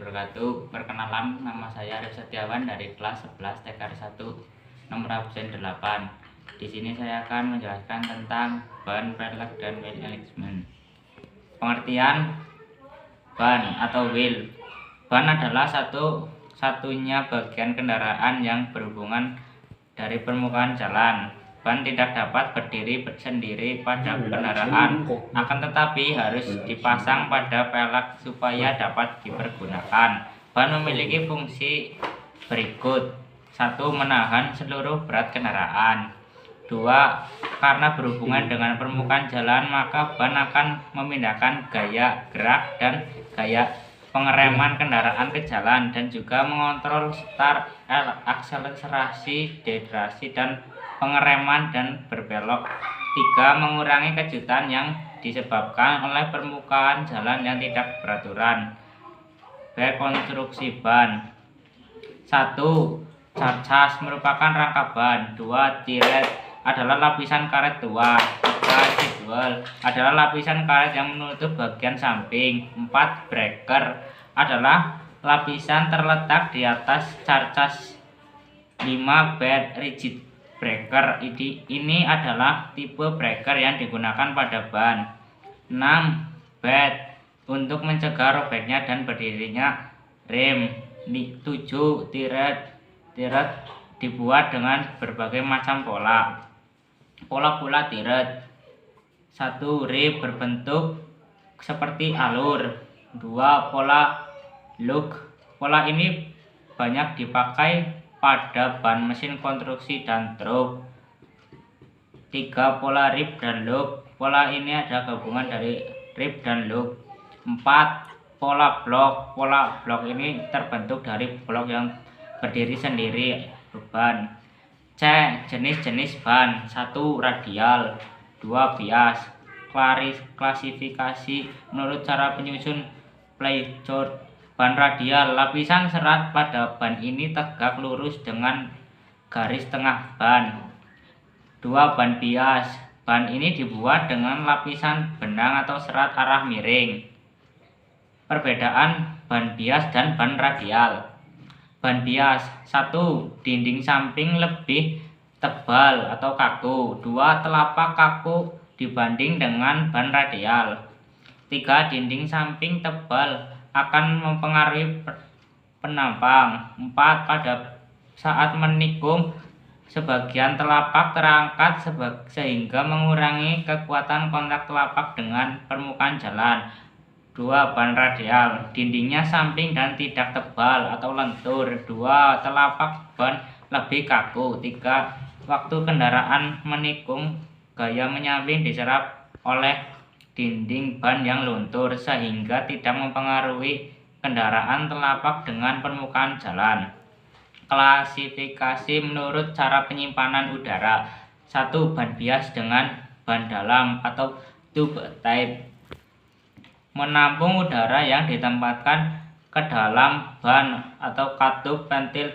wabarakatuh. Perkenalan, nama saya Arif Setiawan dari kelas 11 TKR 1 nomor absen 8. Di sini saya akan menjelaskan tentang ban, pelek, dan wheel alignment. Pengertian ban atau wheel. Ban adalah satu-satunya bagian kendaraan yang berhubungan dari permukaan jalan. Ban tidak dapat berdiri sendiri pada kendaraan, akan tetapi harus dipasang pada pelek supaya dapat dipergunakan. Ban memiliki fungsi berikut: 1. Menahan seluruh berat kendaraan. 2. Karena berhubungan dengan permukaan jalan, maka ban akan memindahkan gaya gerak dan gaya pengereman kendaraan ke jalan, dan juga mengontrol start, akselerasi, deakselerasi, dan pengereman dan berbelok. 3. Mengurangi kejutan yang disebabkan oleh permukaan jalan yang tidak beraturan. B. Konstruksi ban. 1. Charcas merupakan rangka ban. 2. Tiret adalah lapisan karet tua. 3. Sidwall adalah lapisan karet yang menutup bagian samping. 4. Breaker adalah lapisan terletak di atas charcas. 5. Bed rigid breaker. Ini adalah tipe breaker yang digunakan pada ban. 6. Bed untuk mencegah robeknya dan berdirinya rem. 7. Tiret dibuat dengan berbagai macam pola. Pola tiret. 1. Rib berbentuk seperti alur. 2. Pola lug. Pola ini banyak dipakai pada ban mesin konstruksi dan truk. 3. Pola rib dan lug. Pola ini ada gabungan dari rib dan lug. 4. Pola blok. Pola blok ini terbentuk dari blok yang berdiri sendiri beban. C. Jenis-jenis ban. 1. Radial. 2. Bias. Klasifikasi menurut cara penyusun Playchord. Ban radial, lapisan serat pada ban ini tegak lurus dengan garis tengah ban. 2. Ban bias. Ban ini dibuat dengan lapisan benang atau serat arah miring. Perbedaan ban bias dan ban radial. Ban bias. 1. Dinding samping lebih tebal atau kaku. 2. Telapak kaku dibanding dengan ban radial. 3. Dinding samping tebal akan mempengaruhi penampang. 4. Pada saat menikung, sebagian telapak terangkat sehingga mengurangi kekuatan kontak telapak dengan permukaan jalan. 2. Ban radial. Dindingnya samping dan tidak tebal atau lentur. 2. Telapak ban lebih kaku. 3. Waktu kendaraan menikung, gaya menyamping diserap oleh dinding ban yang luntur sehingga tidak mempengaruhi kendaraan telapak dengan permukaan jalan. Klasifikasi menurut cara penyimpanan udara. 1. Ban bias dengan ban dalam atau tube type. Menampung udara yang ditempatkan ke dalam ban atau katup ventil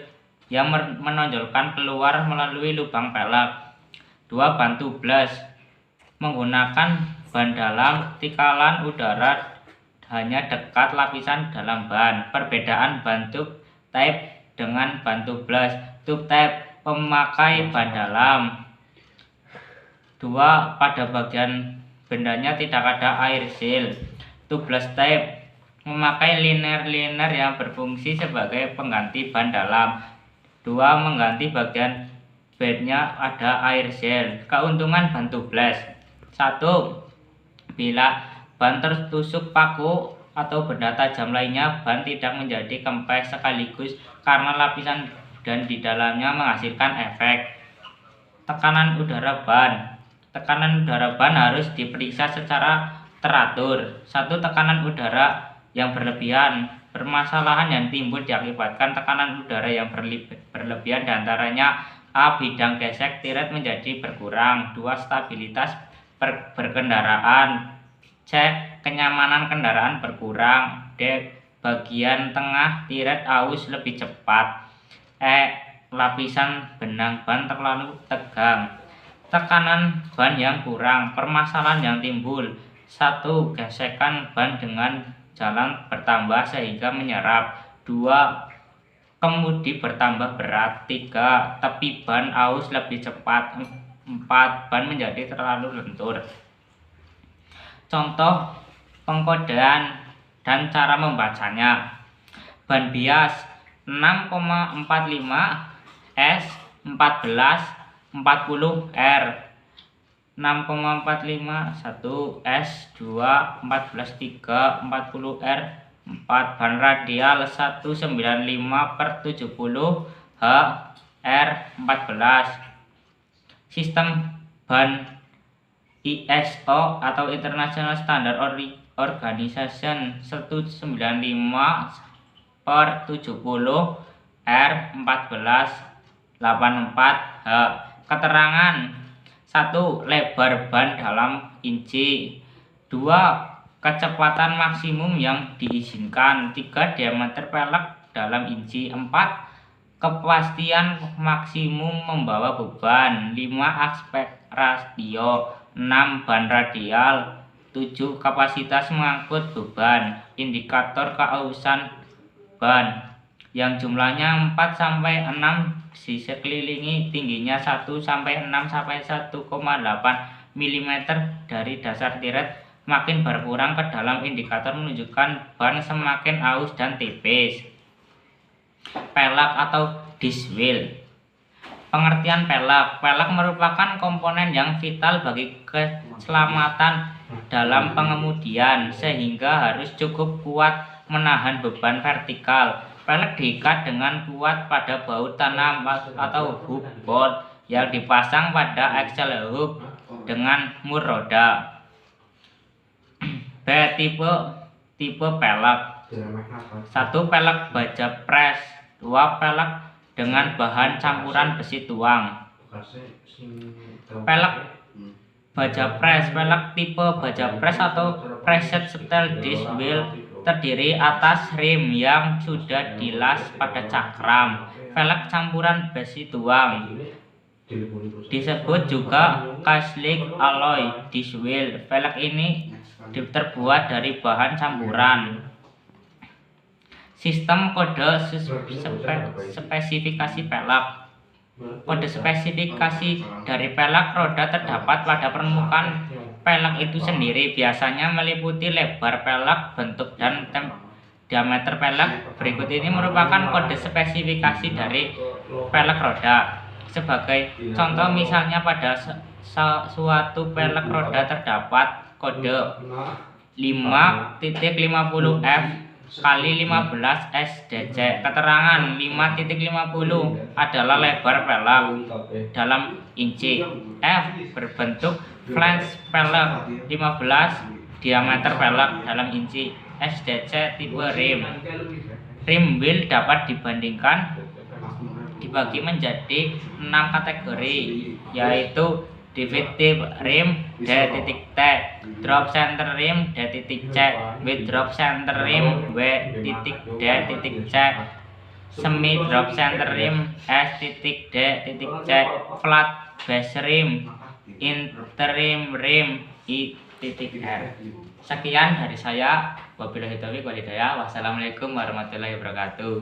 yang menonjolkan keluar melalui lubang pelek. 2. Ban tubeless. Menggunakan ban dalam, tikalan udara hanya dekat lapisan dalam ban. Perbedaan ban tube type dengan ban tubeless. Tube type memakai ban dalam. 2. Pada bagian bendanya tidak ada air seal. Tubeless type memakai liner yang berfungsi sebagai pengganti ban dalam. 2. Mengganti bagian bednya ada air seal. Keuntungan ban tubeless. 1. Bila ban tertusuk paku atau benda tajam lainnya, ban tidak menjadi kempes sekaligus karena lapisan dan di dalamnya menghasilkan efek. Tekanan udara ban. Tekanan udara ban harus diperiksa secara teratur. 1. Tekanan udara yang berlebihan. Permasalahan yang timbul diakibatkan tekanan udara yang berlebihan, diantaranya: A. Bidang gesek tiret menjadi berkurang. 2. Stabilitas berkendaraan. C. Kenyamanan kendaraan berkurang. D. Bagian tengah tiret aus lebih cepat. E. Lapisan benang ban terlalu tegang. Tekanan ban yang kurang. Permasalahan yang timbul: 1. Gesekan ban dengan jalan bertambah sehingga menyerap. 2. Kemudi bertambah berat. 3. Tepi ban aus lebih cepat. 4. Ban menjadi terlalu lentur. Contoh pengkodean dan cara membacanya. Ban bias 6,45 S 14 40 R 6,45 1 S 2 14 3 40 R 4. Ban radial 195/70 H R 14. Sistem ban ISO atau International Standard Organization 195/70 R 1484 H. Keterangan: 1. Lebar ban dalam inci. 2. Kecepatan maksimum yang diizinkan. 3. Diameter pelek dalam inci. 4. Kepastian maksimum membawa beban. 5. Aspek rasio. 6. Ban radial. 7. Kapasitas mengangkut beban. Indikator keausan ban yang jumlahnya 4-6 di sekelilingi tingginya 1-6-1,8 mm dari dasar tiret makin berkurang ke dalam. Indikator menunjukkan ban semakin aus dan tipis. Pelek atau disc wheel. Pengertian pelek. Pelek merupakan komponen yang vital bagi keselamatan dalam pengemudian sehingga harus cukup kuat menahan beban vertikal. Pelek diikat dengan kuat pada baut tanam atau hub bolt yang dipasang pada axle hub dengan mur roda. B. Tipe pelek. 1. Pelek baja pres. 2. Pelek dengan bahan campuran besi tuang. Pelek baja pres. Pelek tipe baja pres atau preset style disc wheel terdiri atas rim yang sudah dilas pada cakram. Pelek campuran besi tuang disebut juga cast-link alloy disc wheel. Pelek ini terbuat dari bahan campuran. Sistem kode spesifikasi pelek. Kode spesifikasi dari pelek roda terdapat pada permukaan pelek itu sendiri, biasanya meliputi lebar pelek, bentuk dan diameter pelek. Berikut ini merupakan kode spesifikasi dari pelek roda. Sebagai contoh, misalnya pada suatu pelek roda terdapat kode 5.50 F kali 15 SDC. Keterangan: 5.50 adalah lebar pelek dalam inci. F berbentuk flange pelek. 15 diameter pelek dalam inci. SDC tipe rim. Rim wheel dapat dibagi menjadi 6 kategori, yaitu defective rim D.T, drop center rim D.C, with drop center rim W.D.C, semi drop center rim S.D.C, flat base rim, interim rim I.R. Sekian dari saya. Wabillahi taufiq wal hidayah. Wassalamualaikum warahmatullahi wabarakatuh.